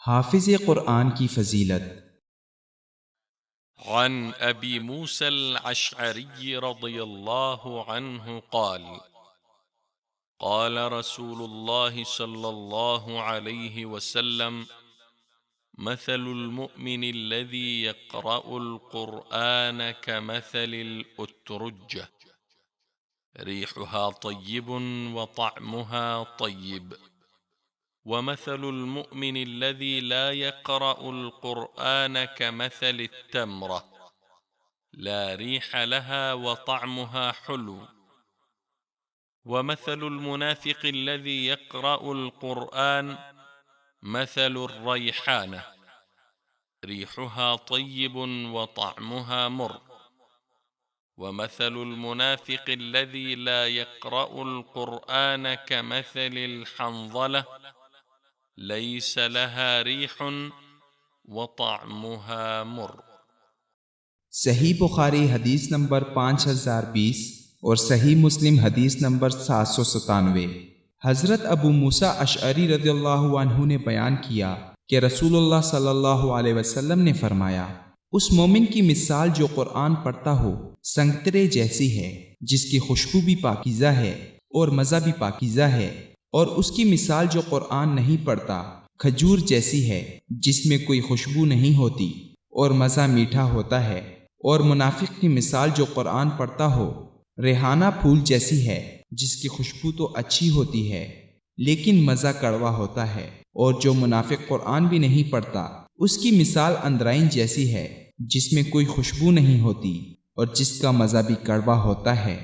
हाफिज़ कुरान की फजीलत। عن أبي موسى الأشعري رضي الله عنه قال: قال رسول الله صلى الله عليه وسلم: مثل المؤمن الذي يقرأ القرآن كمثل الأترجة، ريحها طيب وطعمها طيب. ومثل المؤمن الذي لا يقرأ القرآن كمثل التمرة، لا ريح لها وطعمها حلو. ومثل المنافق الذي يقرأ القرآن مثل الريحانة، ريحها طيب وطعمها مر. ومثل المنافق الذي لا يقرأ القرآن كمثل الحنظلة، ليس لها ريح وطعمها مر। सही बुखारी हदीस नंबर 5020 और सही मुस्लिम हदीस नंबर 797। हज़रत अबू मूसा अशअरी रज़ियल्लाहु अन्हु ने बयान किया कि रसूलुल्लाह सल्लल्लाहु अलैहि वसल्लम ने फरमाया, उस मोमिन की मिसाल जो कुरान पढ़ता हो संगतरे जैसी है, जिसकी खुशबू भी पाकीज़ा है और मज़ा भी पाकीज़ा है। और उसकी मिसाल जो कुरान नहीं पढ़ता खजूर जैसी है, जिसमें कोई खुशबू नहीं होती और मज़ा मीठा होता है। और मुनाफिक की मिसाल जो कुरान पढ़ता हो रेहाना फूल जैसी है, जिसकी खुशबू तो अच्छी होती है लेकिन मज़ा कड़वा होता है। और जो मुनाफिक कुरान भी नहीं पढ़ता उसकी मिसाल अंदराइन जैसी है, जिसमें कोई खुशबू नहीं होती और जिसका मज़ा भी कड़वा होता है।